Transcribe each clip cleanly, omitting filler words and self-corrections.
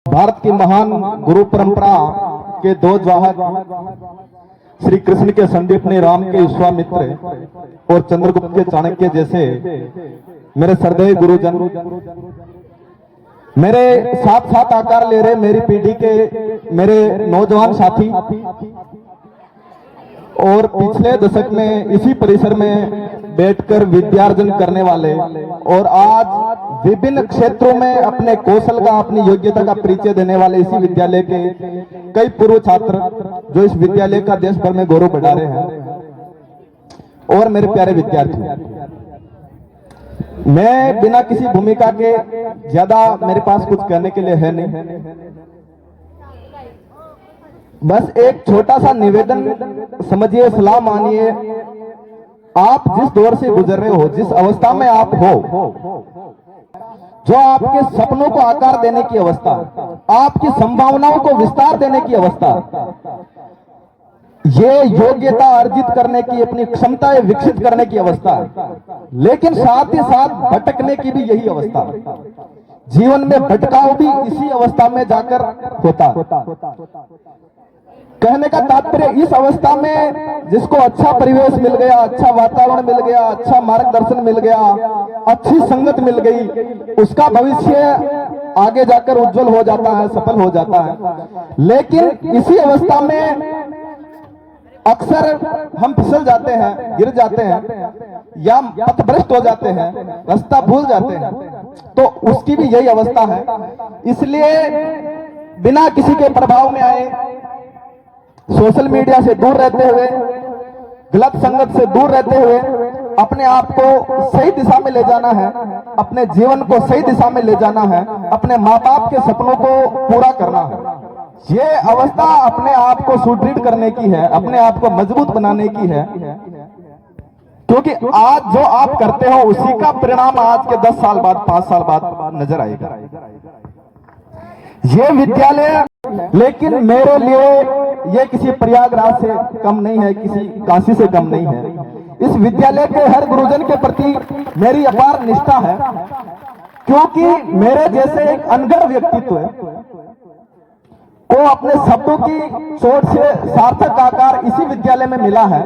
भारत की महान गुरु परंपरा के दो वाहक श्री कृष्ण के संदीप ने राम के विश्वामित्र और चंद्रगुप्त के चाणक्य जैसे मेरे श्रद्धेय गुरुजन मेरे साथ साथ आकार ले रहे मेरी पीढ़ी के मेरे नौजवान साथी और पिछले दशक में इसी परिसर में बैठकर विद्यार्जन करने वाले और आज विभिन्न क्षेत्रों में अपने कौशल का अपनी योग्यता का परिचय देने वाले इसी विद्यालय के कई पूर्व छात्र जो इस विद्यालय का देश भर में गौरव बढ़ा रहे हैं और मेरे प्यारे विद्यार्थी, मैं बिना किसी भूमिका के ज्यादा मेरे पास कुछ कहने के लिए है नहीं, बस एक छोटा सा निवेदन समझिए, सलाह मानिए। आप जिस दौर से गुजर रहे हो, जिस अवस्था में आप हो, जो आपके सपनों को आकार देने की अवस्था, आपकी संभावनाओं को विस्तार देने की अवस्था, ये योग्यता अर्जित करने की, अपनी क्षमताएं विकसित करने की अवस्था, लेकिन साथ ही साथ भटकने की भी यही अवस्था। जीवन में भटकाव भी इसी अवस्था में जाकर होता। कहने का तात्पर्य, इस अवस्था में जिसको अच्छा परिवेश मिल गया, अच्छा वातावरण मिल गया, अच्छा मार्गदर्शन मिल गया, अच्छी संगत मिल गई, उसका भविष्य आगे जाकर उज्जवल हो जाता है, सफल हो जाता है। लेकिन इसी अवस्था में अक्सर हम फिसल जाते हैं, गिर जाते हैं या पथभ्रष्ट हो जाते हैं, रास्ता भूल जाते हैं, तो उसकी भी यही अवस्था है। इसलिए बिना किसी के प्रभाव में आए, सोशल मीडिया से दूर रहते हुए, गलत संगत से दूर रहते हुए अपने आप को सही दिशा में ले जाना है, अपने जीवन को सही दिशा में ले जाना है, अपने माँ बाप के सपनों को पूरा करना है। ये अवस्था अपने आप को सुदृढ़ करने की है, अपने आप को मजबूत बनाने की है, क्योंकि आज जो आप करते हो उसी का परिणाम आज के 10 साल बाद, 5 साल बाद नजर आएगा। ये विद्यालय लेकिन मेरे लिए ये किसी प्रयागराज से कम नहीं है, किसी काशी से कम नहीं है। इस विद्यालय के हर गुरुजन के प्रति मेरी अपार निष्ठा है, क्योंकि मेरे जैसे एक अनगढ़ व्यक्तित्व को अपने शब्दों की चोट से सार्थक आकार इसी विद्यालय में मिला है।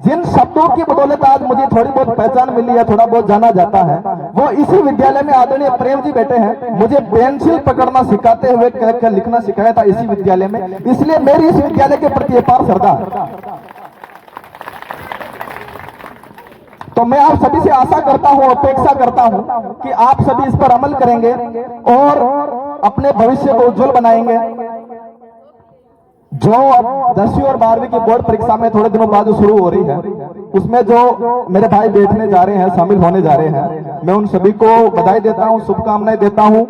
जिन शब्दों की बदौलत आज मुझे थोड़ी बहुत पहचान मिली है, थोड़ा बहुत जाना जाता है, वो इसी विद्यालय में आदरणीय प्रेम जी बैठे हैं। मुझे पेंसिल पकड़ना सिखाते हुए कह लिखना सिखाया था इसी विद्यालय में, इसलिए मेरी इस विद्यालय के प्रति अपार श्रद्धा है। तो मैं आप सभी से आशा करता हूं, अपेक्षा करता हूं कि आप सभी इस पर अमल करेंगे और अपने भविष्य को उज्जवल बनाएंगे। जो अब 10वीं और 12वीं की बोर्ड परीक्षा में थोड़े दिनों बाद शुरू हो रही है, उसमें जो मेरे भाई बैठने जा रहे हैं, शामिल होने जा रहे हैं, मैं उन सभी को बधाई देता हूं, शुभकामनाएं देता हूं।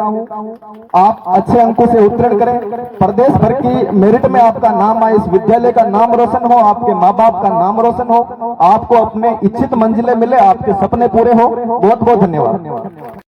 आप अच्छे अंकों से उत्तीर्ण करें, प्रदेश भर की मेरिट में आपका नाम आए, इस विद्यालय का नाम रोशन हो, आपके माँ बाप का नाम रोशन हो, आपको अपने इच्छित मंजिलें मिले, आपके सपने पूरे हो। बहुत बहुत धन्यवाद।